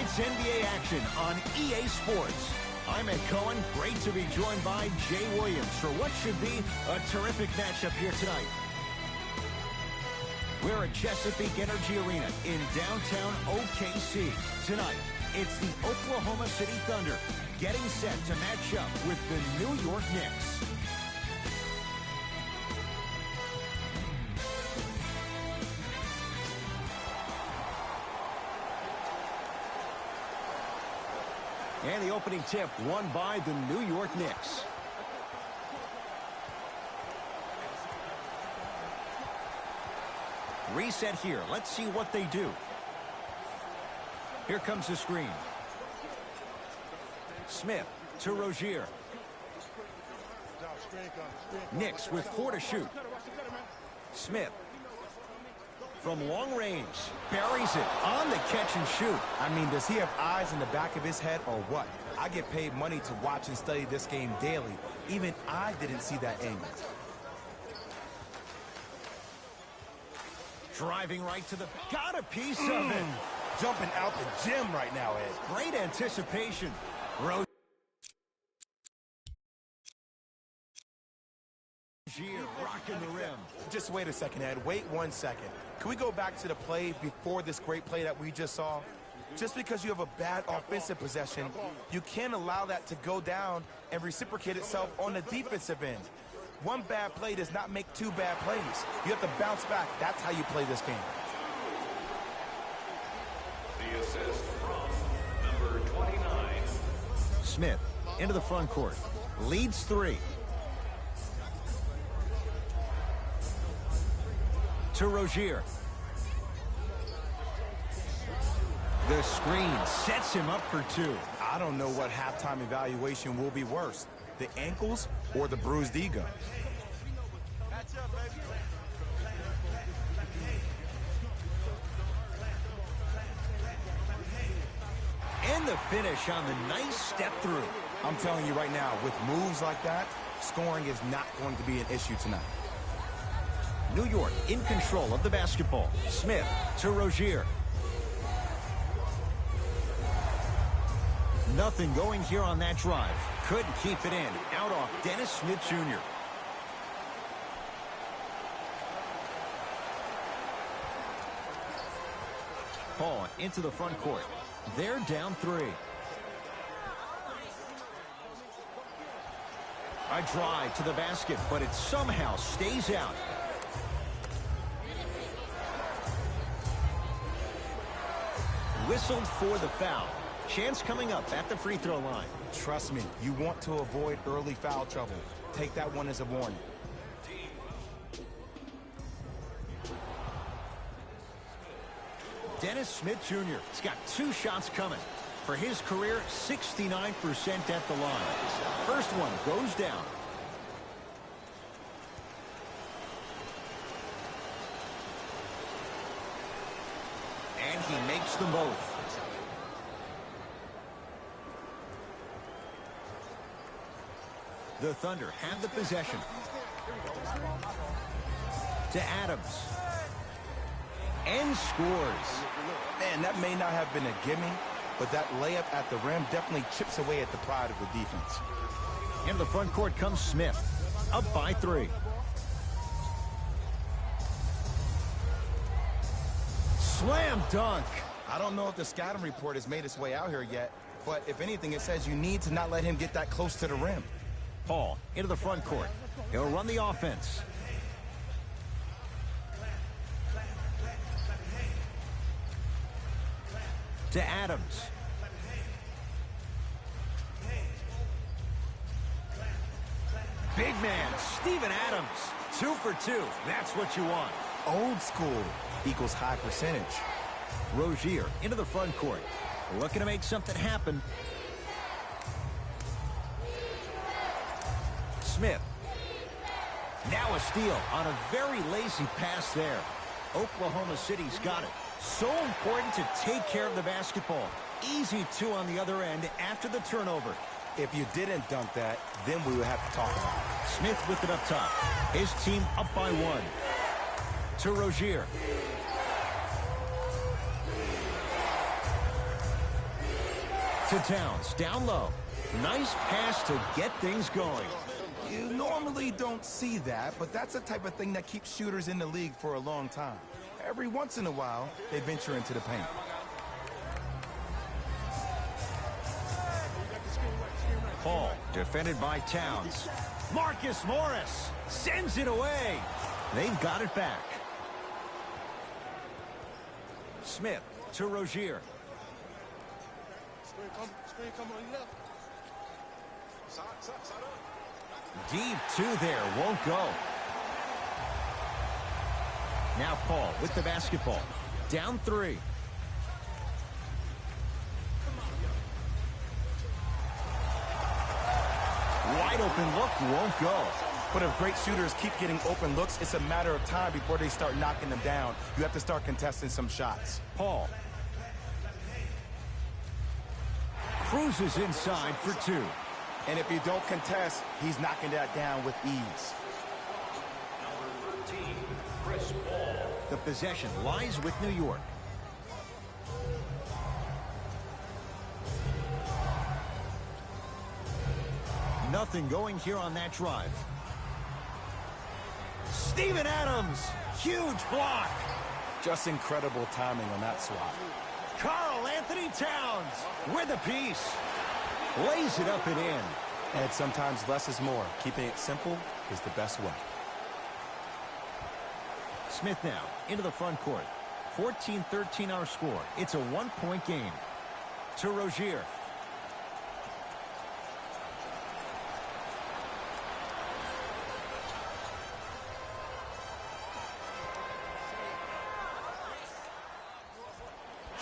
It's NBA action on EA Sports. I'm Ed Cohen. Great to be joined by Jay Williams for what should be a terrific matchup here tonight. We're at Chesapeake Energy Arena in downtown OKC. Tonight, it's the Oklahoma City Thunder getting set to match up with the New York Knicks. And the opening tip won by the New York Knicks. Reset here. Let's see what they do. Here comes the screen. Smith to Rozier. Knicks with 4 to shoot. Smith from long range, buries it on the catch and shoot. I mean, does he have eyes in the back of his head or what? I get paid money to watch and study this game daily. Even I didn't see that angle. Driving right to the... Got a piece of it. Jumping out the gym right now, Ed. Great anticipation. Rozier rocking the rim. Just wait a second, Ed. Wait 1 second. Can we go back to the play before this great play that we just saw? Just because you have a bad offensive possession, you can't allow that to go down and reciprocate itself on the defensive end. One bad play does not make 2 bad plays. You have to bounce back. That's how you play this game. The assist from number 29. Smith into the front court. Leads 3. To Rozier. The screen sets him up for 2. I don't know what halftime evaluation will be worse, the ankles or the bruised ego. And the finish on the nice step through. I'm telling you right now, with moves like that, scoring is not going to be an issue tonight. New York in control of the basketball. Smith to Rozier. Nothing going here on that drive. Couldn't keep it in. Out off Dennis Smith Jr. Paul into the front court. They're down 3. A drive to the basket, but it somehow stays out. Whistled for the foul. Chance coming up at the free throw line. Trust me, you want to avoid early foul trouble. Take that one as a warning. Dennis Smith Jr. has got 2 shots coming. For his career, 69% at the line. First one goes down. And he makes them both. The Thunder have the possession. To Adams. And scores. Man, that may not have been a gimme, but that layup at the rim definitely chips away at the pride of the defense. Into the front court comes Smith. Up by 3. Slam dunk. I don't know if the scouting report has made its way out here yet, but if anything, it says you need to not let him get that close to the rim. Paul into the front court. He'll run the offense. To Adams. Big man, Steven Adams. 2 for 2. That's what you want. Old school equals high percentage. Rozier into the front court. Looking to make something happen. Smith. Now a steal on a very lazy pass there. Oklahoma City's got it. So important to take care of the basketball. Easy 2 on the other end after the turnover. If you didn't dunk that, then we would have to talk about it. Smith with it up top. His team up by 1. To Rozier. To Towns, down low. Nice pass to get things going. You normally don't see that, but that's the type of thing that keeps shooters in the league for a long time. Every once in a while, they venture into the paint. Paul, defended by Towns. Marcus Morris sends it away. They've got it back. Smith to Rozier. Deep two there, won't go. Now Paul with the basketball. Down three. Wide open look, won't go. But if great shooters keep getting open looks, it's a matter of time before they start knocking them down. You have to start contesting some shots. Paul. Cruises inside for two. And if you don't contest, he's knocking that down with ease. Number 13, Chris Paul. The possession lies with New York. Nothing going here on that drive. Steven Adams, huge block. Just incredible timing on that swap. Karl Anthony Towns with a piece. Lays it up and in. And sometimes less is more. Keeping it simple is the best way. Smith now into the front court. 14-13 our score. It's a one-point game. To Rozier.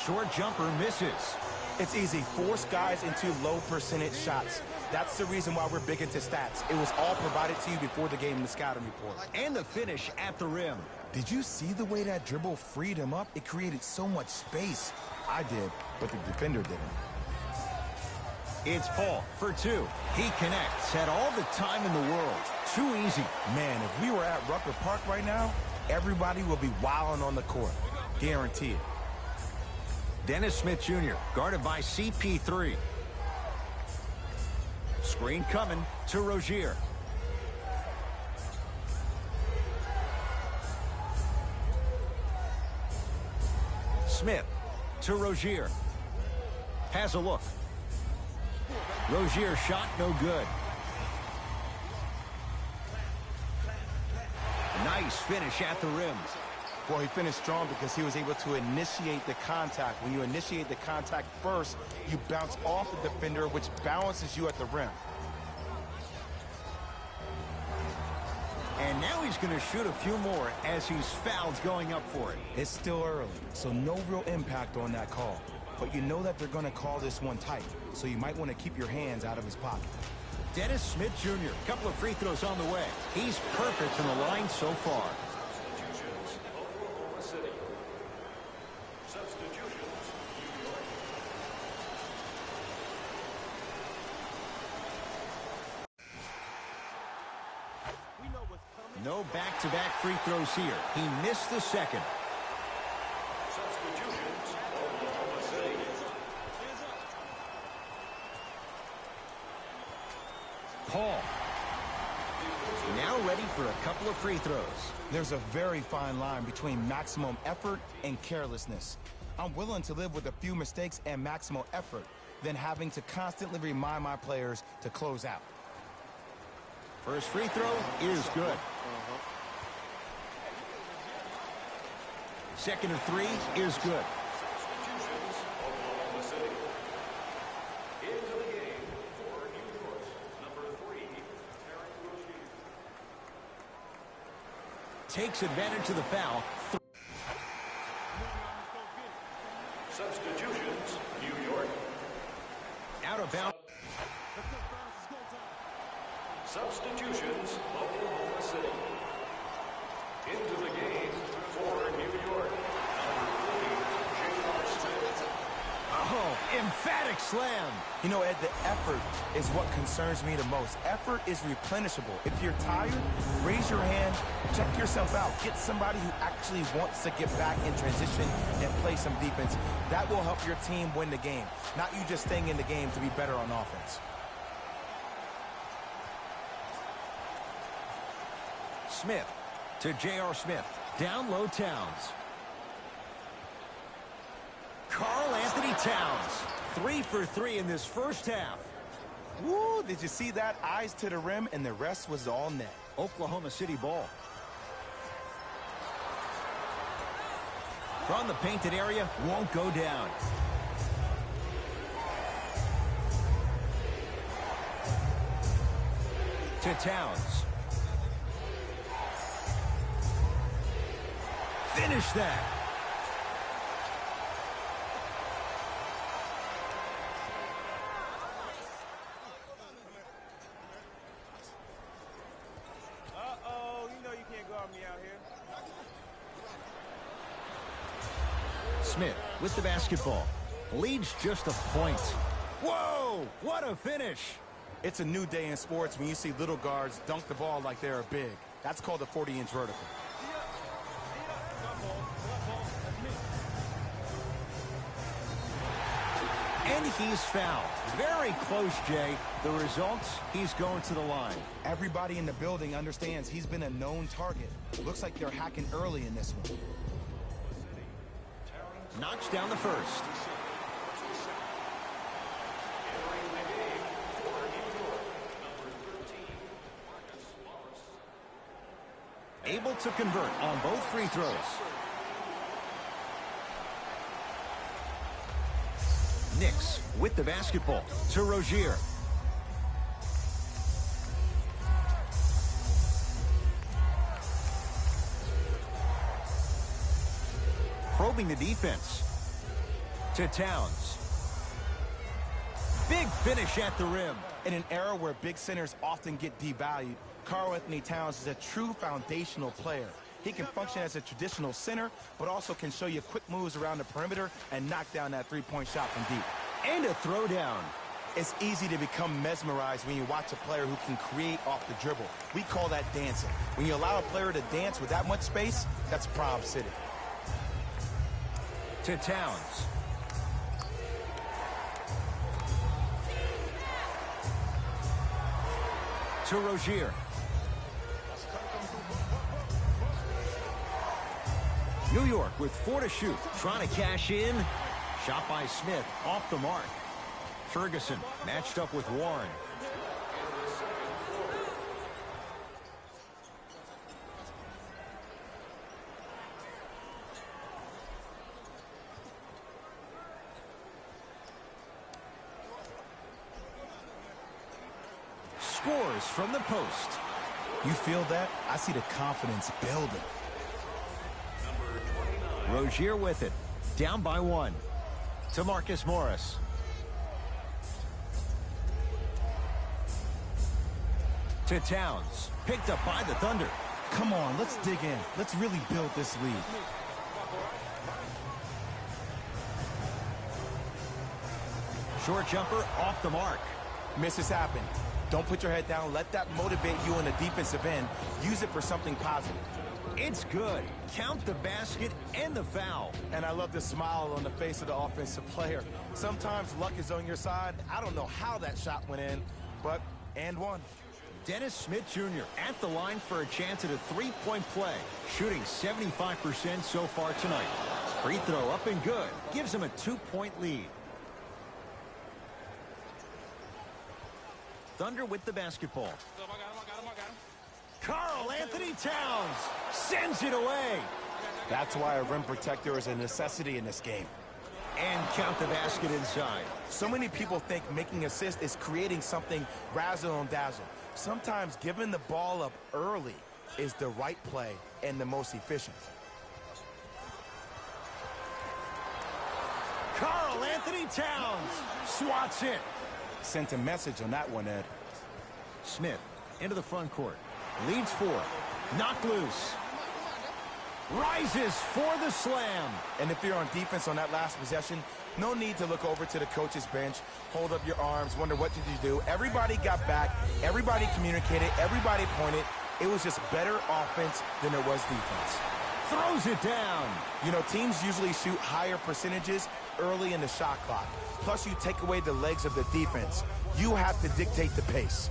Short jumper misses. It's easy. Force guys into low percentage shots. That's the reason why we're big into stats. It was all provided to you before the game in the scouting report. And the finish at the rim. Did you see the way that dribble freed him up? It created so much space. I did, but the defender didn't. It's Paul for two. He connects. Had all the time in the world. Too easy. Man, if we were at Rucker Park right now, everybody will be wilding on the court. Guaranteed. Dennis Smith Jr. guarded by CP3. Screen coming to Rozier. Smith to Rozier. Has a look. Rozier shot no good. Nice finish at the rim. Well, he finished strong because he was able to initiate the contact. When you initiate the contact first, you bounce off the defender, which balances you at the rim. And now he's going to shoot a few more as he's fouled going up for it. It's still early, so no real impact on that call. But you know that they're going to call this one tight, so you might want to keep your hands out of his pocket. Dennis Smith Jr., a couple of free throws on the way. He's perfect from the line so far. Substitutions, Oklahoma City. Substitutions, New York. No back-to-back free throws here. He missed the second. Substitutions, Oklahoma City. Paul. Now ready for a couple of free throws. There's a very fine line between maximum effort and carelessness. I'm willing to live with a few mistakes and maximum effort than having to constantly remind my players to close out. First free throw is good. Second of three is good. Substitutions, Oklahoma City. Into the game for New York, number 3, Terry Rozier. Takes advantage of the foul. Substitutions, New York. Out of bounds. Substitutions, Oklahoma City. Into the game for New York, number 3, J.R. Smith. Oh, emphatic Perfect slam. You know, Ed, the effort is what concerns me the most. Effort is replenishable. If you're tired, raise your hand, check yourself out. Get somebody who actually wants to get back in transition and play some defense. That will help your team win the game, not you just staying in the game to be better on offense. Smith to J.R. Smith. Down low, Towns. Karl Anthony Towns. 3 for 3 in this first half. Woo, did you see that? Eyes to the rim, and the rest was all net. Oklahoma City ball. From the painted area, won't go down. To Towns. Finish that. Uh-oh, you know you can't guard me out here. Smith with the basketball. Leads just a point. Whoa, what a finish. It's a new day in sports when you see little guards dunk the ball like they're big. That's called a 40-inch vertical. And he's fouled. Very close, Jay. The results, he's going to the line. Everybody in the building understands he's been a known target. Looks like they're hacking early in this one. Knocks down the first. Able to convert on both free throws. Knicks with the basketball to Rozier. Probing the defense. To Towns. Big finish at the rim. In an era where big centers often get devalued, Karl Anthony Towns is a true foundational player. He can function as a traditional center, but also can show you quick moves around the perimeter and knock down that three-point shot from deep. And a throwdown. It's easy to become mesmerized when you watch a player who can create off the dribble. We call that dancing. When you allow a player to dance with that much space, that's Prom City. To Towns. To Rozier. New York with 4 to shoot. Trying to cash in. Shot by Smith. Off the mark. Ferguson matched up with Warren. Scores from the post. You feel that? I see the confidence building. Rozier with it. Down by 1. To Marcus Morris. To Towns. Picked up by the Thunder. Come on, let's dig in. Let's really build this lead. Short jumper off the mark. Misses happen. Don't put your head down. Let that motivate you in the defensive end. Use it for something positive. It's good. Count the basket and the foul. And I love the smile on the face of the offensive player. Sometimes luck is on your side. I don't know how that shot went in, but and one. Dennis Smith Jr. at the line for a chance at a three-point play. Shooting 75% so far tonight. Free throw up and good. Gives him a 2-point lead. Thunder with the basketball. Karl Anthony Towns sends it away. That's why a rim protector is a necessity in this game. And count the basket inside. So many people think making assists is creating something razzle and dazzle. Sometimes giving the ball up early is the right play and the most efficient. Karl Anthony Towns swats it. Sent a message on that one, Ed. Smith into the front court. Leads 4. Knocked loose. Rises for the slam. And if you're on defense on that last possession, No need to look over to the coach's bench, hold up your arms, wonder what did you do. Everybody got back, everybody communicated, everybody pointed. It was just better offense than there was defense. Throws it down. You know, teams usually shoot higher percentages early in the shot clock. Plus, you take away the legs of the defense. You have to dictate the pace.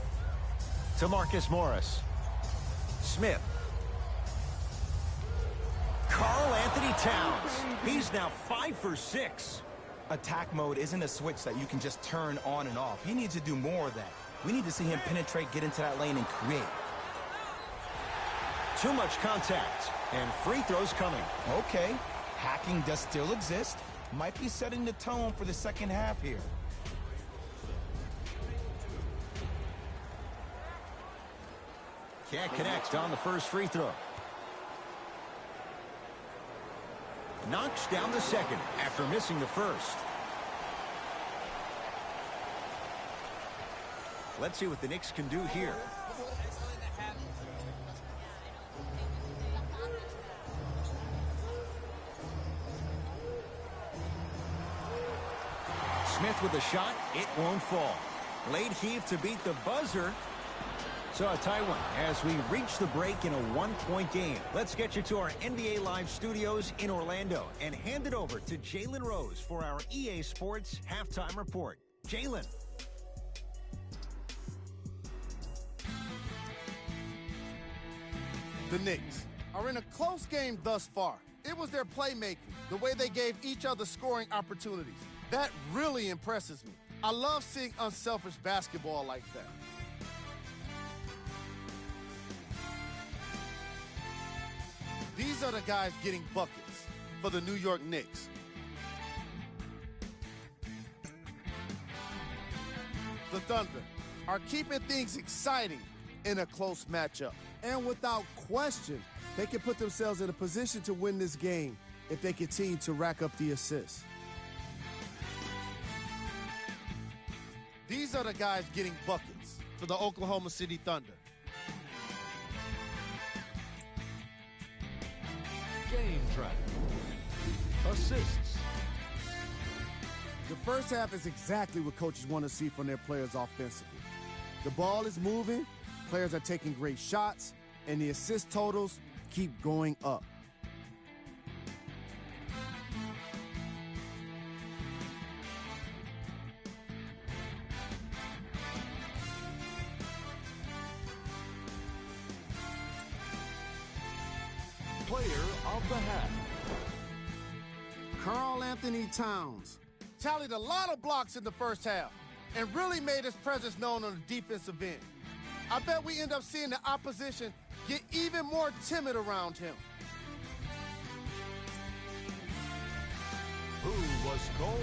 To Marcus Morris. Smith. Karl Anthony Towns. He's now 5 for 6. Attack mode isn't a switch that you can just turn on and off. He needs to do more of that. We need to see him penetrate, get into that lane, and create. Too much contact. And free throws coming. Okay, hacking does still exist. Might be setting the tone for the second half here. Can't connect on the first free throw. Knocks down the second after missing the first. Let's see what the Knicks can do here. Smith with a shot. It won't fall. Late heave to beat the buzzer. So a tie one as we reach the break in a one-point game. Let's get you to our NBA Live studios in Orlando and hand it over to Jalen Rose for our EA Sports halftime report. Jalen. The Knicks are in a close game thus far. It was their playmaking, the way they gave each other scoring opportunities. That really impresses me. I love seeing unselfish basketball like that. These are the guys getting buckets for the New York Knicks. The Thunder are keeping things exciting in a close matchup. And without question, they can put themselves in a position to win this game if they continue to rack up the assists. These are the guys getting buckets for the Oklahoma City Thunder. Game track. Assists. The first half is exactly what coaches want to see from their players offensively. The ball is moving, players are taking great shots, and the assist totals keep going up. Player of the half. Karl Anthony Towns. Tallied a lot of blocks in the first half and really made his presence known on the defensive end. I bet we end up seeing the opposition get even more timid around him. Who was cold?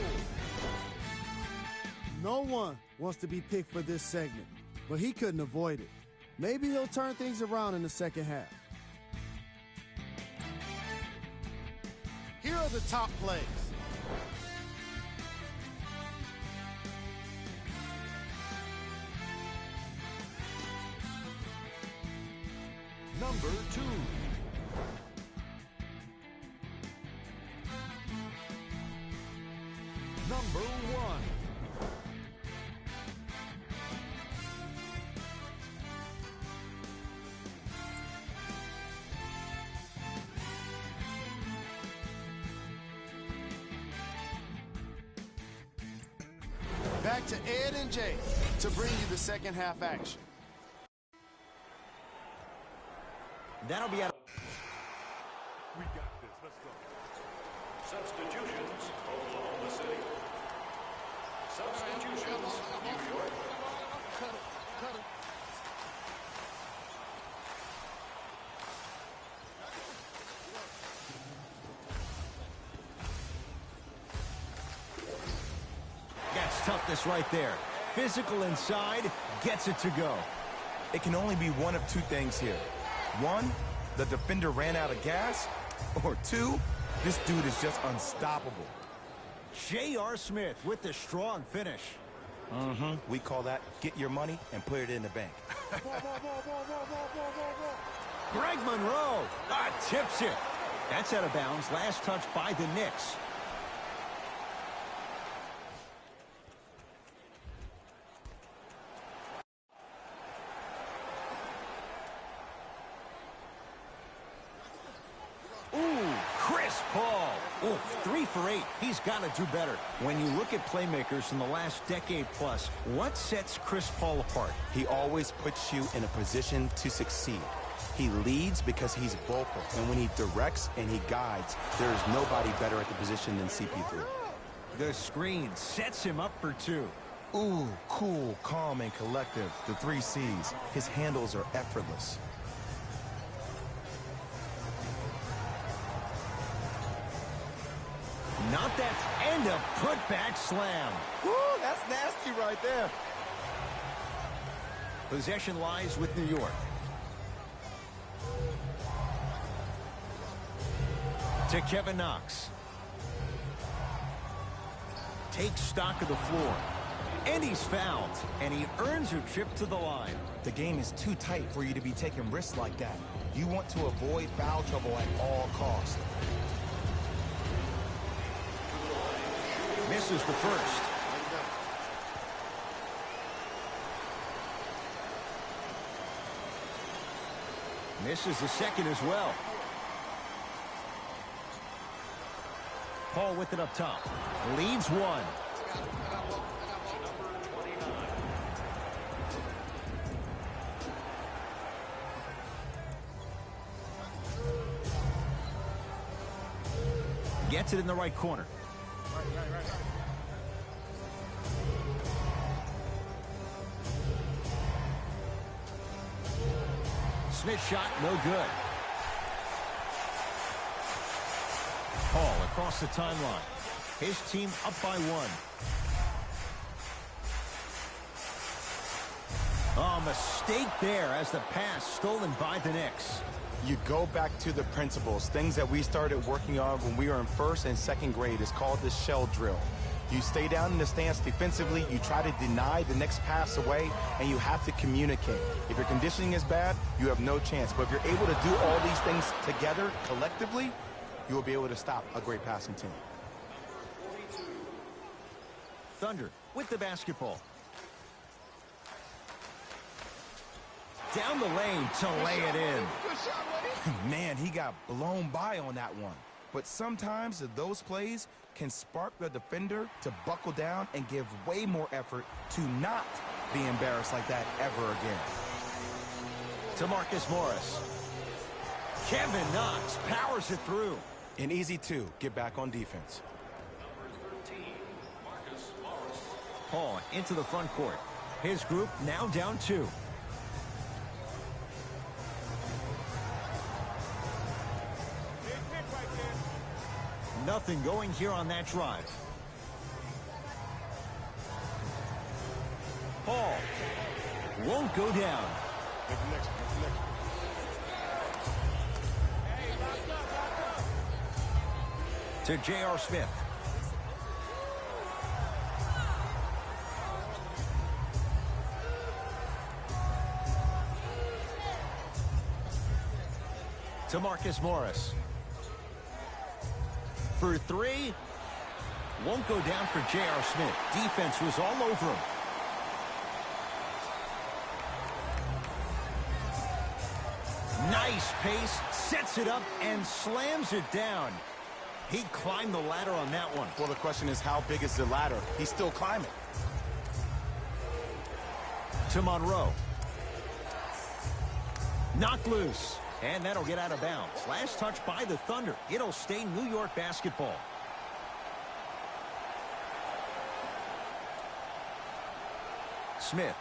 No one wants to be picked for this segment, but he couldn't avoid it. Maybe he'll turn things around in the second half. Here are the top plays. Number 2. Number 1. Back to Ed and Jay to bring you the second half action. That'll be out. We got this. Let's go. Substitutions, Oklahoma City. Substitutions, New York. Cut it. That's toughness right there. Physical inside, gets it to go. It can only be one of two things here. One, the defender ran out of gas. Or two, this dude is just unstoppable. J.R. Smith with the strong finish. We call that get your money and put it in the bank. Greg Monroe tips it. That's out of bounds. Last touch by the Knicks. great. He's got to do better. When you look at playmakers in the last decade plus, what sets Chris Paul apart? He always puts you in a position to succeed. He leads because he's vocal, and when he directs and he guides, there is nobody better at the position than CP3. The screen sets him up for two. Ooh, cool, calm, and collective. The 3 C's. His handles are effortless. Not that, and a putback slam. Woo, that's nasty right there. Possession lies with New York. To Kevin Knox. Takes stock of the floor. And he's fouled. And he earns a trip to the line. The game is too tight for you to be taking risks like that. You want to avoid foul trouble at all costs. Misses the first. Misses the second as well. Paul with it up top. Leads one. Gets it in the right corner. Smith shot, no good. Paul across the timeline. His team up by one. Oh, mistake there as the pass stolen by the Knicks. You go back to the principles, things that we started working on when we were in first and second grade. It's called the shell drill. You stay down in the stance defensively, you try to deny the next pass away, and you have to communicate. If your conditioning is bad, you have no chance. But if you're able to do all these things together, collectively, you will be able to stop a great passing team. Thunder with the basketball. Down the lane to lay it in. Man, he got blown by on that one. But sometimes those plays can spark the defender to buckle down and give way more effort to not be embarrassed like that ever again. To Marcus Morris. Kevin Knox powers it through. An easy 2, get back on defense. Number 13, Marcus Morris. Paul into the front court. His group now down 2. Nothing going here on that drive. Paul won't go down. To J.R. Smith. To Marcus Morris. For 3. Won't go down for J.R. Smith. Defense was all over him. Nice pace. Sets it up and slams it down. He climbed the ladder on that one. Well, the question is, how big is the ladder? He's still climbing. To Monroe. Knocked loose. And that'll get out of bounds. Last touch by the Thunder. It'll stay New York basketball. Smith.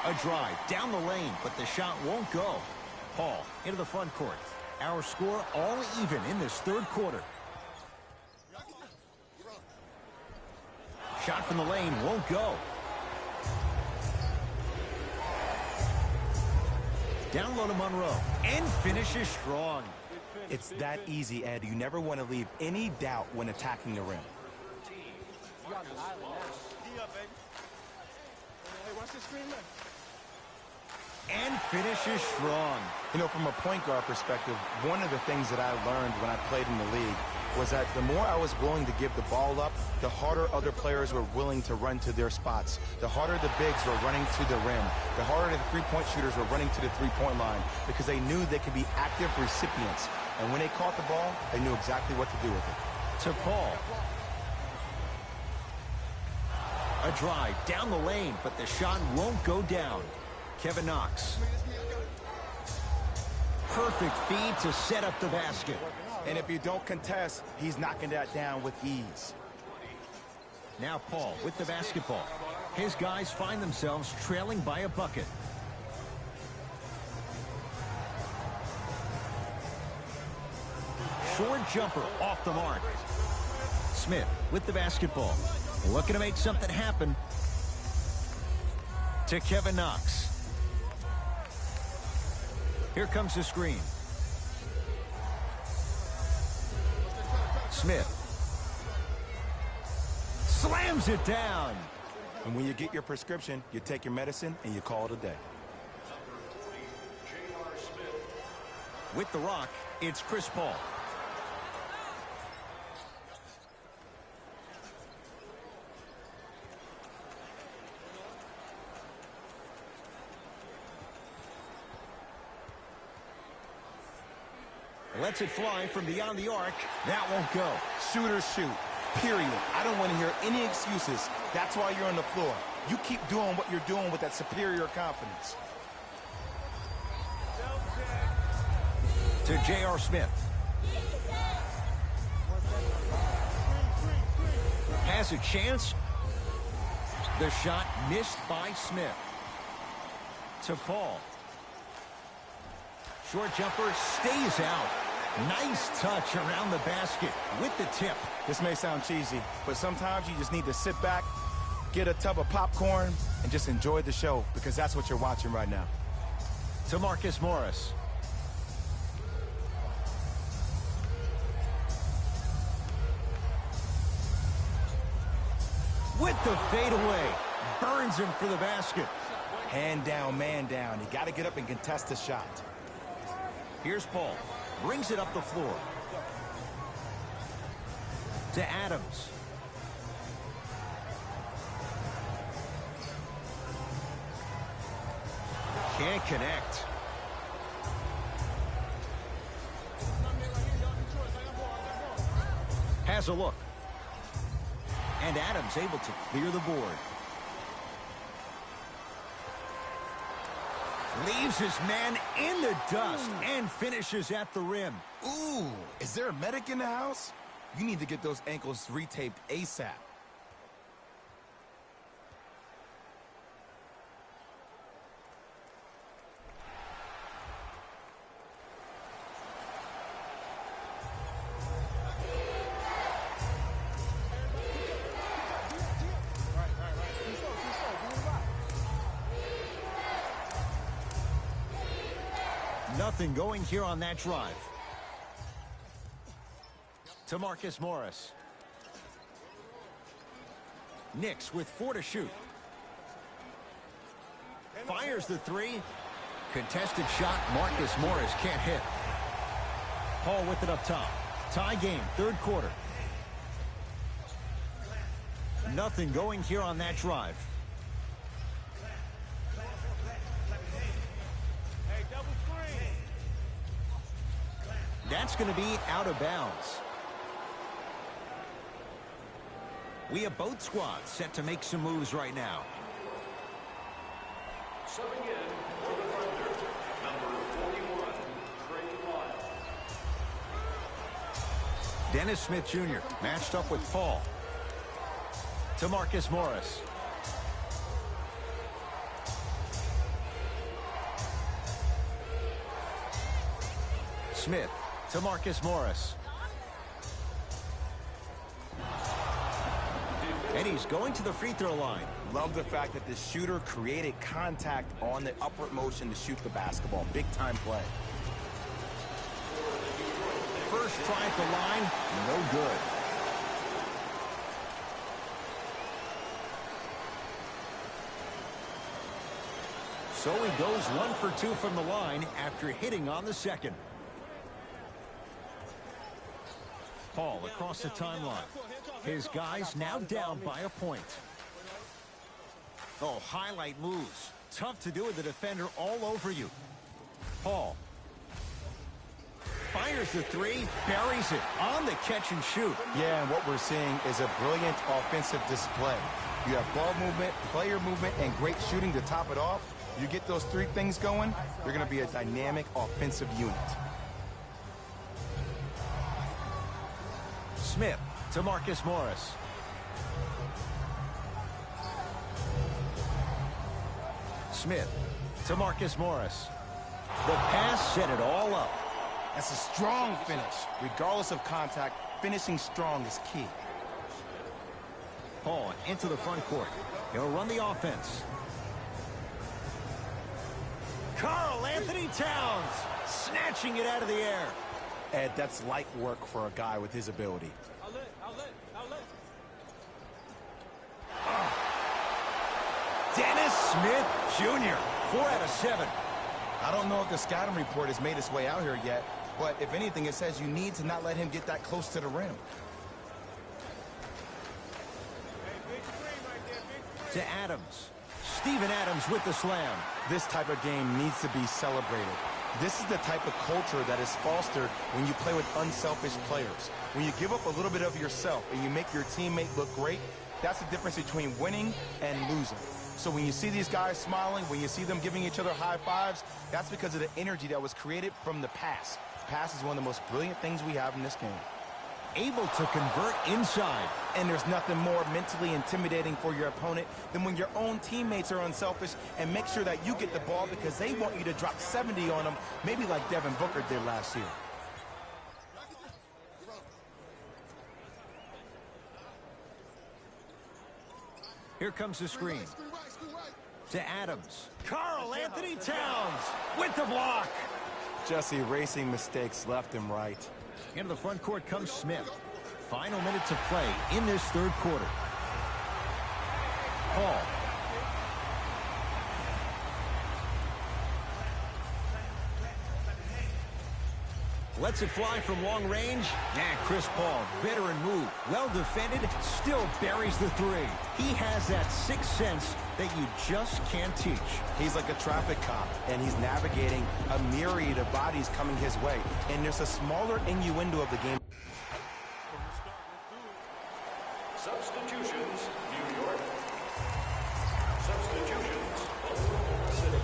A drive down the lane, but the shot won't go. Paul into the front court. Our score all even in this third quarter. Shot from the lane won't go. Down low to Monroe. And finishes strong. It's that easy, Ed. You never want to leave any doubt when attacking the rim. Hey, watch the screen, man. and finishes strong. You know, from a point guard perspective, one of the things that I learned when I played in the league was that the more I was willing to give the ball up, the harder other players were willing to run to their spots. The harder the bigs were running to the rim. The harder the three-point shooters were running to the three-point line because they knew they could be active recipients. And when they caught the ball, they knew exactly what to do with it. To Paul. A drive down the lane, but the shot won't go down. Kevin Knox. Perfect feed to set up the basket. And if you don't contest, he's knocking that down with ease. Now Paul with the basketball. His guys find themselves trailing by a bucket. Short jumper off the mark. Smith with the basketball. Looking to make something happen. To Kevin Knox. Here comes the screen. Smith. Slams it down. And when you get your prescription, you take your medicine and you call it a day. With the rock, it's Chris Paul. Lets it fly from beyond the arc. That won't go. Shooters shoot, period. I don't want to hear any excuses. That's why you're on the floor. You keep doing what you're doing with that superior confidence. To J.R. Smith. Has a chance. The shot missed by Smith. To Paul. Short jumper stays out. Nice touch around the basket with the tip. This may sound cheesy, but sometimes you just need to sit back, get a tub of popcorn, and just enjoy the show, because that's what you're watching right now. To Marcus Morris. With the fadeaway. Burns him for the basket. Hand down, man down. You got to get up and contest the shot. Here's Paul. Brings it up the floor. To Adams. Can't connect. Has a look. And Adams able to clear the board. Leaves his man in the dust and finishes at the rim. Ooh, is there a medic in the house? You need to get those ankles retaped ASAP. Nothing going here on that drive. To Marcus Morris. Knicks with 4 to shoot. Fires the 3. Contested shot. Marcus Morris can't hit. Paul with it up top. Tie game, 3rd quarter. Nothing going here on that drive. That's going to be out of bounds. We have both squads set to make some moves right now. Subbing in for the Thunder, number 41, Trey Lyles. Dennis Smith Jr. matched up with Paul. To Marcus Morris. Smith to Marcus Morris. And he's going to the free throw line. Love the fact that the shooter created contact on the upward motion to shoot the basketball. Big time play. First try at the line, no good. So he goes 1 for 2 from the line after hitting on the second. Paul across the timeline. His guys now down by a point. Oh, highlight moves. Tough to do with the defender all over you. Paul fires the three, buries it on the catch and shoot. Yeah, and what we're seeing is a brilliant offensive display. You have ball movement, player movement, and great shooting to top it off. You get those three things going, you're going to be a dynamic offensive unit. Smith to Marcus Morris. Smith to Marcus Morris. The pass set it all up. That's a strong finish. Regardless of contact, finishing strong is key. Paul into the front court. He'll run the offense. Karl Anthony Towns snatching it out of the air. Ed, that's light work for a guy with his ability. Outlet. Dennis Smith Jr. 4 out of 7. I don't know if the scouting report has made its way out here yet, but if anything, it says you need to not let him get that close to the rim. To Adams. Steven Adams with the slam. This type of game needs to be celebrated. This is the type of culture that is fostered when you play with unselfish players. When you give up a little bit of yourself and you make your teammate look great, that's the difference between winning and losing. So when you see these guys smiling, when you see them giving each other high fives, that's because of the energy that was created from the pass. Pass is one of the most brilliant things we have in this game. Able to convert inside. And there's nothing more mentally intimidating for your opponent than when your own teammates are unselfish and make sure that you get the ball because they want you to drop 70 on them, maybe like Devin Booker did last year. Here comes the screen. To Adams. Karl Anthony Towns with the block. Just erasing mistakes left and right. Into the front court comes Smith. Final minute to play in this third quarter. Paul. Lets it fly from long range. And Chris Paul, veteran move. Well defended, still buries the three. He has that sixth sense that you just can't teach. He's like a traffic cop, and he's navigating a myriad of bodies coming his way. And there's a smaller innuendo of the game. Substitutions, New York. Substitutions, Oklahoma City.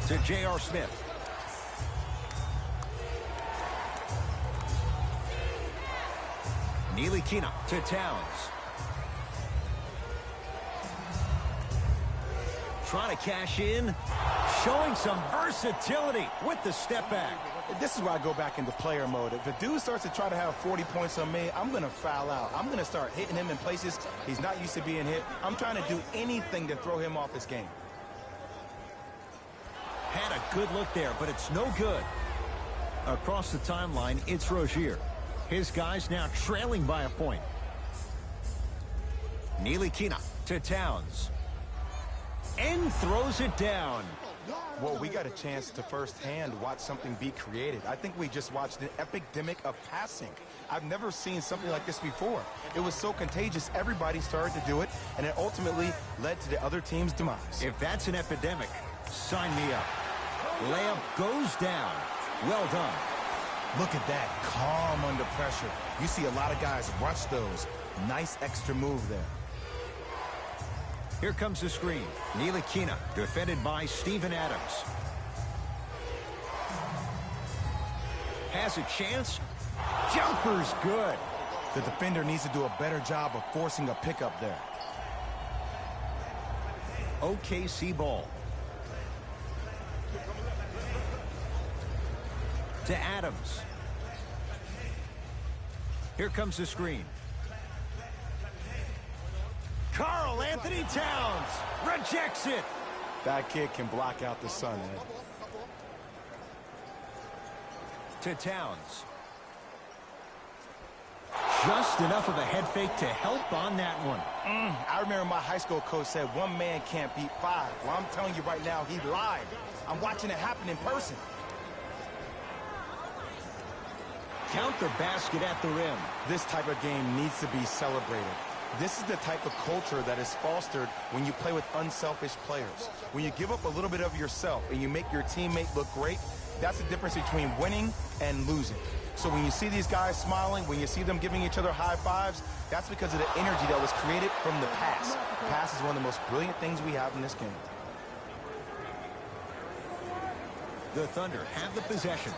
To J.R. Smith. Ntilikina to Towns. Trying to cash in. Showing some versatility with the step back. This is where I go back into player mode. If the dude starts to try to have 40 points on me, I'm going to foul out. I'm going to start hitting him in places he's not used to being hit. I'm trying to do anything to throw him off his game. Had a good look there, but it's no good. Across the timeline, it's Rozier. His guys now trailing by a point. Ntilikina to Towns. And throws it down. Well, we got a chance to firsthand watch something be created. I think we just watched an epidemic of passing. I've never seen something like this before. It was so contagious, everybody started to do it, and it ultimately led to the other team's demise. If that's an epidemic, sign me up. Layup goes down. Well done. Look at that, calm under pressure. You see a lot of guys rush those. Nice extra move there. Here comes the screen. Ntilikina, defended by Steven Adams. Has a chance. Jumper's good. The defender needs to do a better job of forcing a pickup there. OKC ball. To Adams. Here comes the screen. Karl Anthony Towns rejects it. That kid can block out the sun, Ed. To Towns. Just enough of a head fake to help on that one. I remember my high school coach said one man can't beat five. Well, I'm telling you right now, he lied. I'm watching it happen in person. Count the basket at the rim. This type of game needs to be celebrated. This is the type of culture that is fostered when you play with unselfish players. When you give up a little bit of yourself and you make your teammate look great, that's the difference between winning and losing. So when you see these guys smiling, when you see them giving each other high fives, that's because of the energy that was created from the pass. Pass is one of the most brilliant things we have in this game. The Thunder have the possession.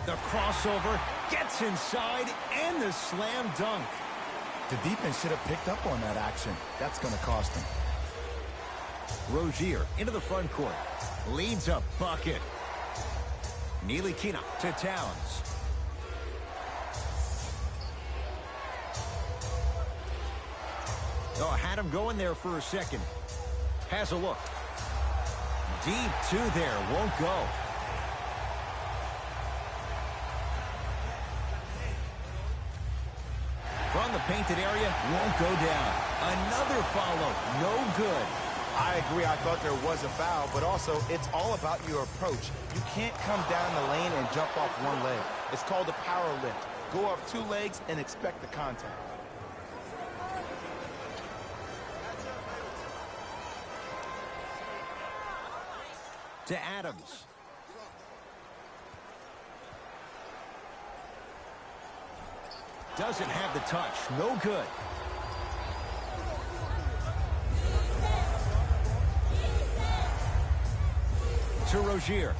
The crossover gets inside and the slam dunk. The defense should have picked up on that action. That's going to cost them. Rozier into the front court. Leads a bucket. Ntilikina to Towns. Oh, had him going there for a second. Has a look. Deep two there. Won't go. From the painted area, won't go down. Another follow, no good. I agree, I thought there was a foul, but also it's all about your approach. You can't come down the lane and jump off one leg. It's called a power lift. Go off two legs and expect the contact. To Adams. Doesn't have the touch. No good. To Rozier.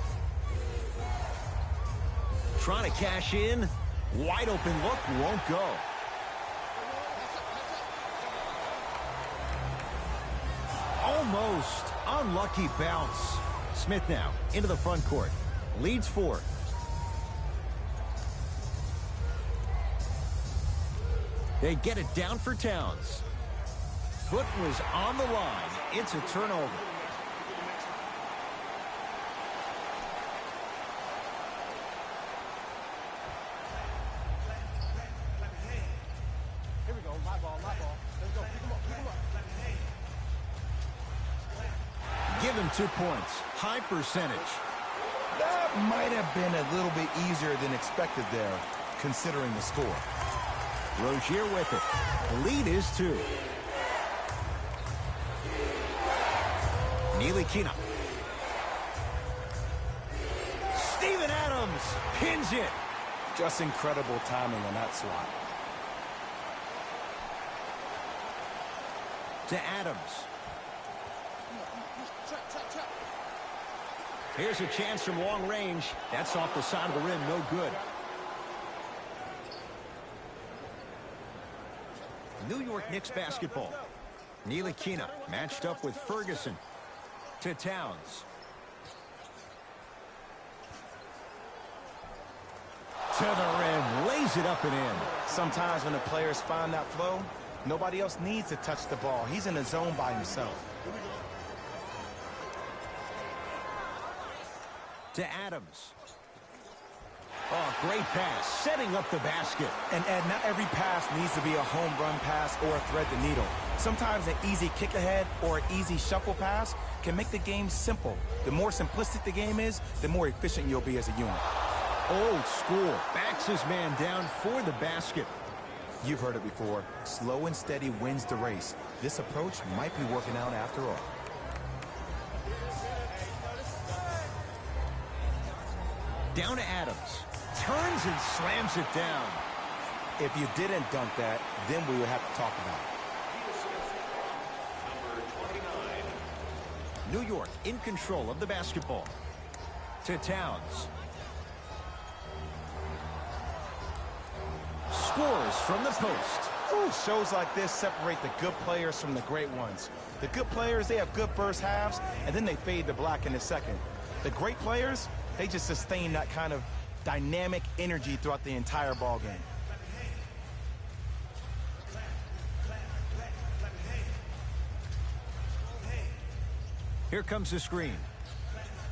Trying to cash in. Wide open look. Won't go. Almost. Unlucky bounce. Smith now into the front court. Leads 4. They get it down for Towns. Foot was on the line. It's a turnover. Here we go. My ball. Let's go. Pick him up. Give him 2 points. High percentage. That might have been a little bit easier than expected there, considering the score. Rozier with it. The lead is 2. Ntilikina. Steven Adams pins it. Just incredible timing on that swat. To Adams. Here's a chance from long range. That's off the side of the rim. No good. New York Knicks basketball. Ntilikina matched up with Ferguson. To Towns. To the rim. Lays it up and in. Sometimes when the players find that flow, nobody else needs to touch the ball. He's in a zone by himself. To Adams. Oh, great pass. Setting up the basket. And Ed, not every pass needs to be a home run pass or thread the needle. Sometimes an easy kick ahead or an easy shuffle pass can make the game simple. The more simplistic the game is, the more efficient you'll be as a unit. Old school. Backs his man down for the basket. You've heard it before. Slow and steady wins the race. This approach might be working out after all. Down to Adams. Turns and slams it down. If you didn't dunk that, then we would have to talk about it. New York in control of the basketball. To Towns. Scores from the post. Ooh, shows like this separate the good players from the great ones. The good players, they have good first halves, and then they fade to black in the second. The great players, they just sustain that kind of dynamic energy throughout the entire ball game. Here comes the screen.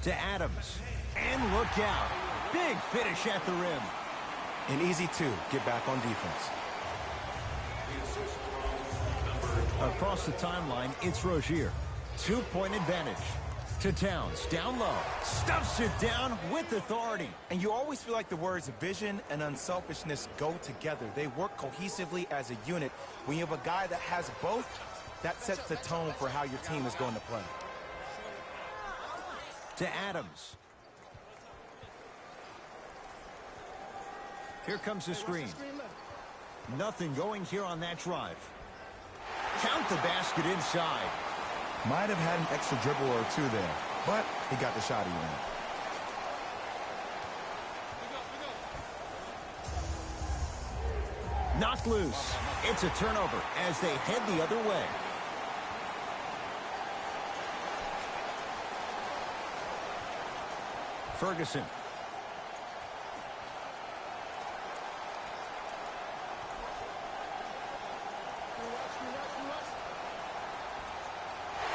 To Adams. And look out. Big finish at the rim. An easy two. Get back on defense. Across the timeline, it's Rozier. 2-point advantage. To Towns, down low. Stuffs it down with authority. And you always feel like the words vision and unselfishness go together. They work cohesively as a unit. When you have a guy that has both, that sets the tone for how your team is going to play. To Adams. Here comes the screen. Nothing going here on that drive. Count the basket inside. Might have had an extra dribble or two there, but he got the shot he wanted. Knocked loose. It's a turnover as they head the other way. Ferguson.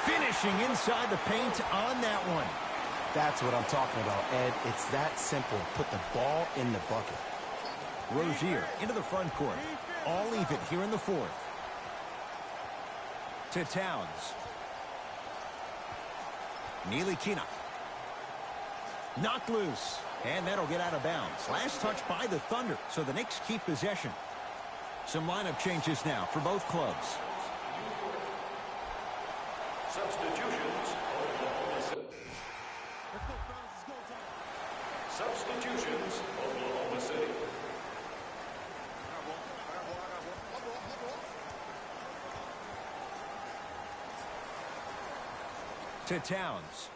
Finishing inside the paint on that one. That's what I'm talking about, Ed. It's that simple. Put the ball in the bucket. Rozier into the front court. All even here in the fourth. To Towns. Nilikina. Knocked loose. And that'll get out of bounds. Last touch by the Thunder, so the Knicks keep possession. Some lineup changes now for both clubs. Substitutions. Substitutions. Oklahoma City. To Towns.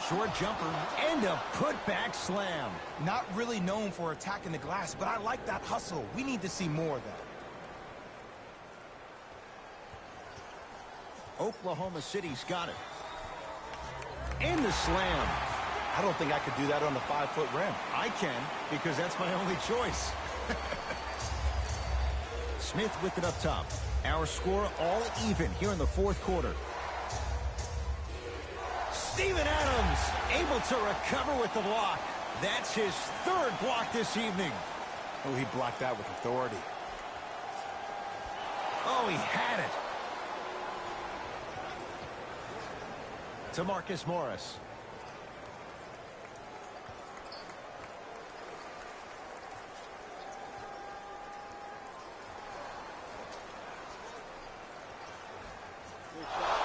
Short jumper and a putback slam. Not really known for attacking the glass, but I like that hustle. We need to see more of that. Oklahoma City's got it. And the slam. I don't think I could do that on the 5-foot rim. I can, because that's my only choice. Smith with it up top. Our score all even here in the fourth quarter. Steven Adams able to recover with the block. That's his third block this evening. Oh, he blocked that with authority. Oh, he had it. To Marcus Morris.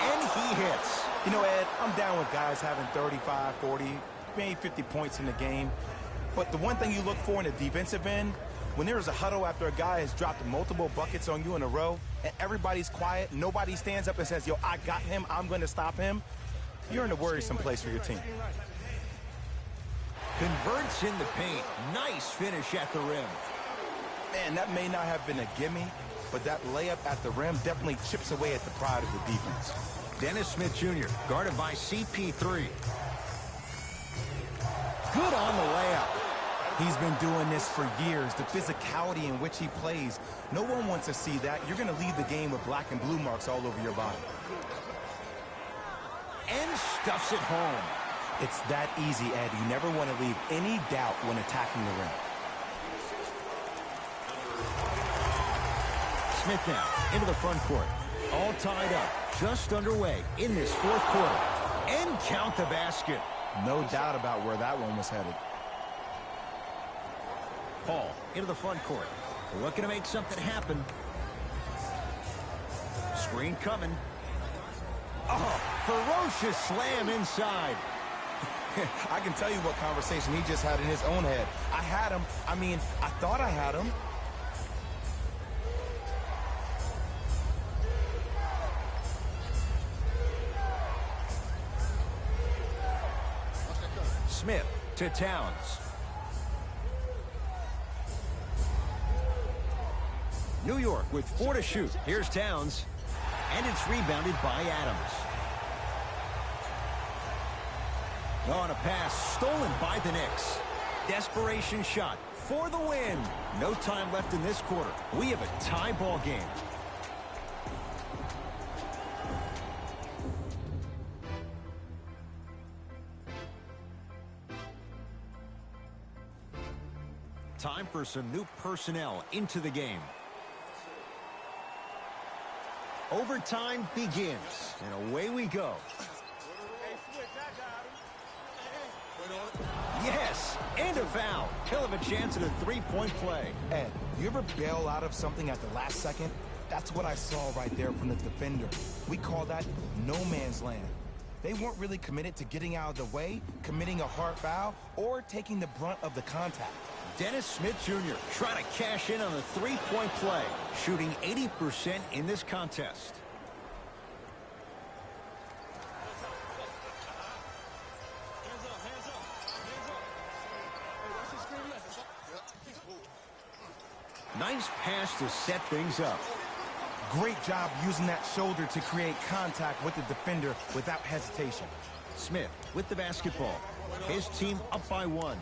And he hits. You know, Ed, I'm down with guys having 35, 40, maybe 50 points in the game. But the one thing you look for in the defensive end, when there is a huddle after a guy has dropped multiple buckets on you in a row, and everybody's quiet, nobody stands up and says, yo, I got him, I'm going to stop him, you're in a worrisome place for your team. Converts in the paint. Nice finish at the rim. Man, that may not have been a gimme, but that layup at the rim definitely chips away at the pride of the defense. Dennis Smith Jr. guarded by CP3. Good on the layup. He's been doing this for years. The physicality in which he plays, no one wants to see that. You're going to leave the game with black and blue marks all over your body. And stuffs it home. It's that easy, Ed. You never want to leave any doubt when attacking the rim. Smith now into the front court. All tied up, just underway in this fourth quarter. And count the basket. No doubt about where that one was headed. Paul into the front court. Looking to make something happen. Screen coming. Oh, ferocious slam inside. I can tell you what conversation he just had in his own head. I had him. I mean, I thought I had him. Smith to Towns. New York with 4 to shoot. Here's Towns. And it's rebounded by Adams. On a pass stolen by the Knicks. Desperation shot for the win. No time left in this quarter. We have a tie ball game. for some new personnel into the game. Overtime begins, and away we go. Yes, and a foul. He'll have a chance at a three-point play. Ed, you ever bail out of something at the last second? That's what I saw right there from the defender. We call that no man's land. They weren't really committed to getting out of the way, committing a hard foul, or taking the brunt of the contact. Dennis Smith Jr. trying to cash in on a three-point play, shooting 80% in this contest. Nice pass to set things up. Great job using that shoulder to create contact with the defender without hesitation. Smith with the basketball. His team up by 1.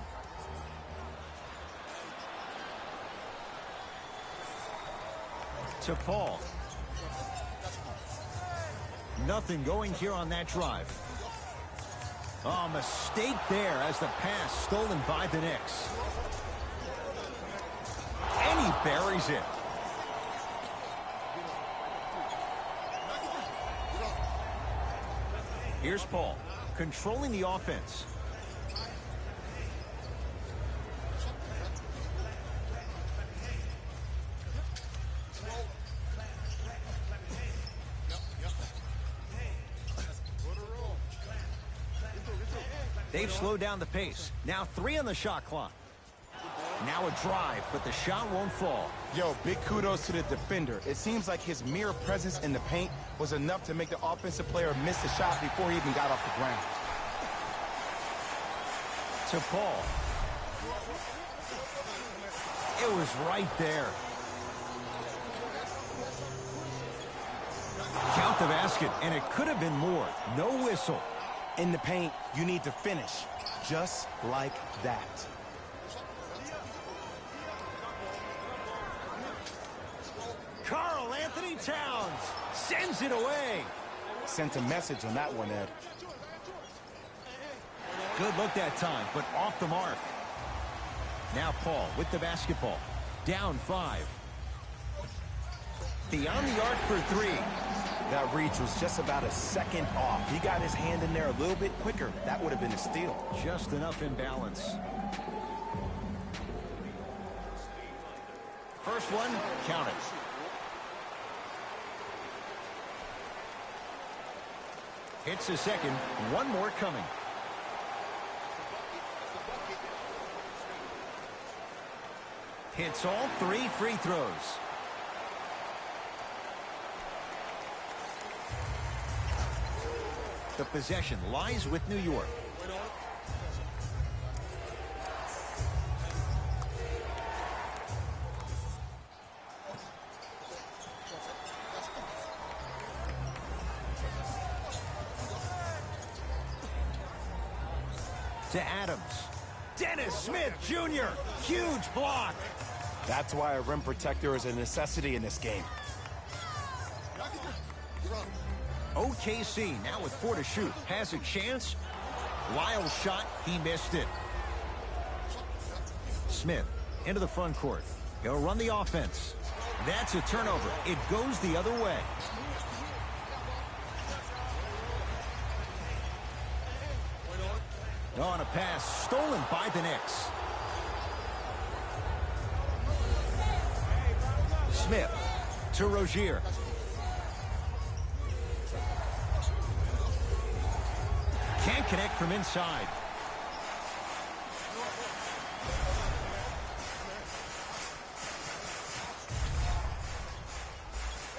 To Paul. Nothing going here on that drive. Oh, mistake there as the pass stolen by the Knicks. And he buries it. Here's Paul, controlling the offense. They've slowed down the pace. Now 3 on the shot clock. Now a drive, but the shot won't fall. Yo, big kudos to the defender. It seems like his mere presence in the paint was enough to make the offensive player miss the shot before he even got off the ground. To Paul. It was right there. Count the basket, and it could have been more. No whistle. In the paint, you need to finish just like that. Karl Anthony Towns sends it away. Sent a message on that one, Ed. Good look that time, but off the mark. Now Paul with the basketball. Down 5. Beyond the arc for 3. That reach was just about a second off. He got his hand in there a little bit quicker. That would have been a steal. Just enough imbalance. First one, count it. Hits a second. One more coming. Hits all 3 free throws. The possession lies with New York. To Adams. Dennis Smith Jr. Huge block. That's why a rim protector is a necessity in this game. OKC now with 4 to shoot. Has a chance. Wild shot. He missed it. Smith into the front court. He'll run the offense. That's a turnover. It goes the other way. On a pass stolen by the Knicks. Smith to Rozier. Can't connect from inside.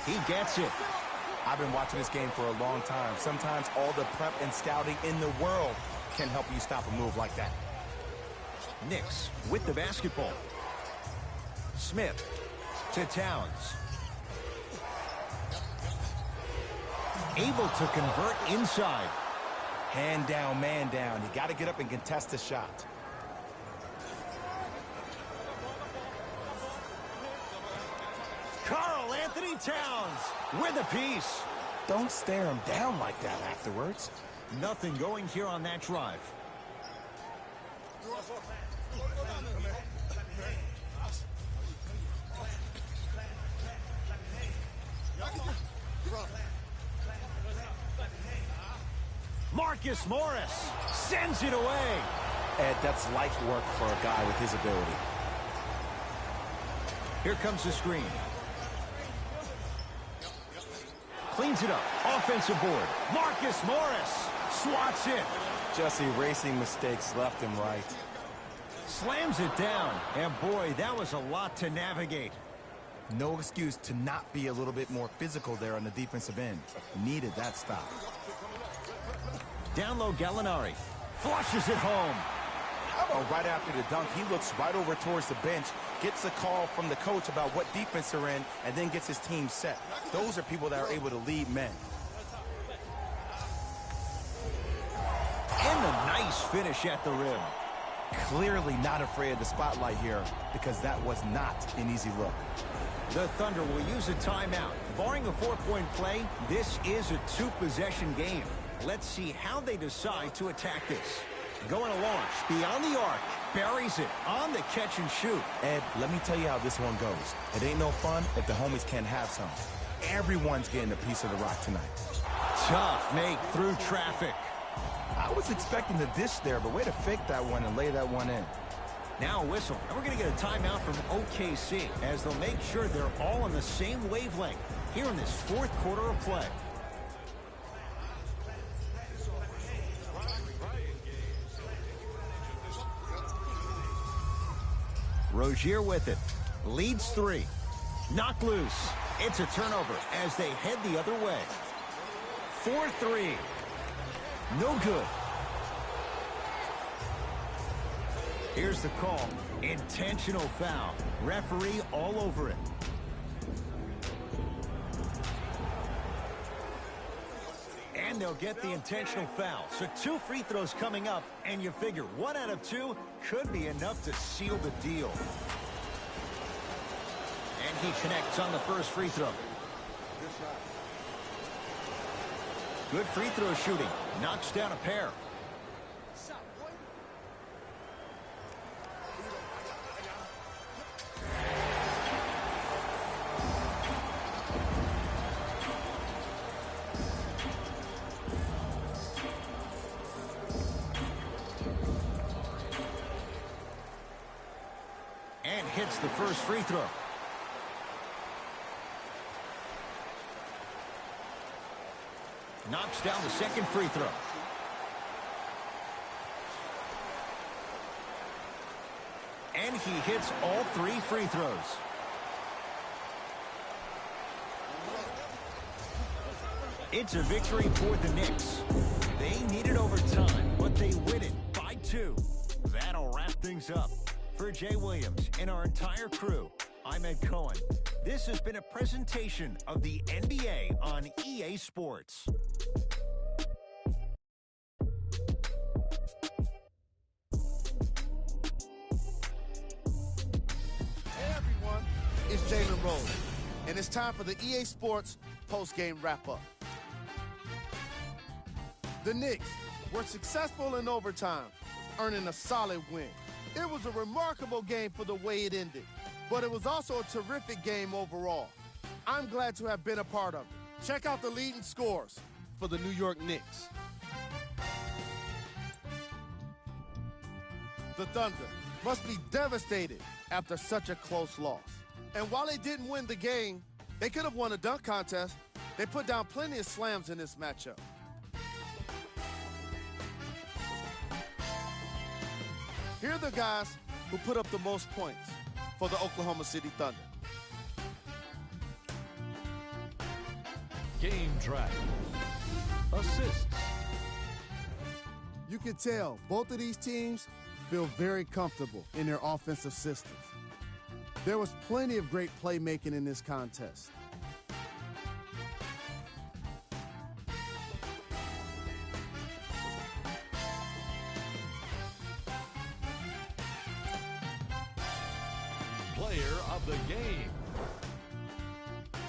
He gets it. I've been watching this game for a long time. Sometimes all the prep and scouting in the world can help you stop a move like that. Knicks with the basketball. Smith to Towns. Able to convert inside. Hand down, man down. You got to get up and contest the shot. Karl Anthony Towns with a piece. Don't stare him down like that afterwards. Nothing going here on that drive. Marcus Morris sends it away. Ed, that's light work for a guy with his ability. Here comes the screen. Cleans it up. Offensive board. Marcus Morris swats it. Just erasing mistakes left and right. Slams it down. And boy, that was a lot to navigate. No excuse to not be a little bit more physical there on the defensive end. Needed that stop. Down low, Gallinari flushes it home. How about right after the dunk, he looks right over towards the bench, gets a call from the coach about what defense they're in, and then gets his team set. Those are people that are able to lead men. And a nice finish at the rim. Clearly not afraid of the spotlight here, because that was not an easy look. The Thunder will use a timeout. Barring a 4-point play, this is a 2-possession game. Let's see how they decide to attack this. Going to launch, beyond the arc, buries it on the catch and shoot. Ed, let me tell you how this one goes. It ain't no fun if the homies can't have some. Everyone's getting a piece of the rock tonight. Tough make through traffic. I was expecting the dish there, but way to fake that one and lay that one in. Now a whistle, and we're going to get a timeout from OKC as they'll make sure they're all on the same wavelength here in this 4th quarter of play. Rozier with it. Leads 3. Knocked loose. It's a turnover as they head the other way. 4-3. No good. Here's the call. Intentional foul. Referee all over it. And they'll get the intentional foul. So 2 free throws coming up, and you figure 1 out of 2 could be enough to seal the deal. And he connects on the first free throw. Good free throw shooting. Knocks down a pair. And hits the first free throw. Knocks down the second free throw. And he hits all 3 free throws. It's a victory for the Knicks. They needed overtime, but they win it by 2. That'll wrap things up. For Jay Williams and our entire crew, I'm Ed Cohen. This has been a presentation of the NBA on EA Sports. Hey everyone, it's Jalen Rose, and it's time for the EA Sports post-game wrap-up. The Knicks were successful in overtime, earning a solid win. It was a remarkable game for the way it ended, but it was also a terrific game overall. I'm glad to have been a part of it. Check out the leading scores for the New York Knicks. The Thunder must be devastated after such a close loss. And while they didn't win the game, they could have won a dunk contest. They put down plenty of slams in this matchup. Here are the guys who put up the most points for the Oklahoma City Thunder. Game track. Assists. You can tell both of these teams feel very comfortable in their offensive systems. There was plenty of great playmaking in this contest. Player of the game.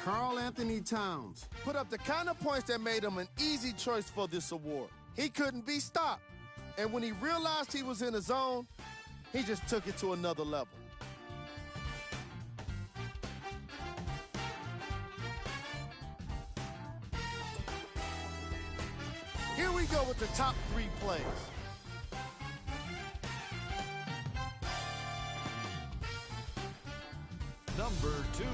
Karl Anthony Towns. Put up the kind of points that made him an easy choice for this award. He couldn't be stopped. And when he realized he was in his zone, he just took it to another level. Here we go with the top 3 plays. Number 2.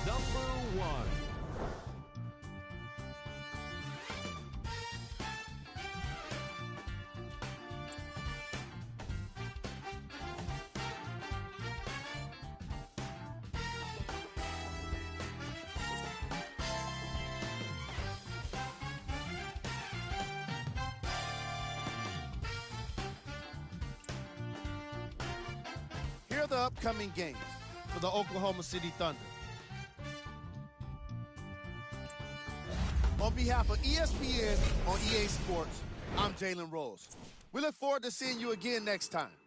Number 1. Here are the upcoming games for the Oklahoma City Thunder. On behalf of ESPN on EA Sports, I'm Jalen Rose. We look forward to seeing you again next time.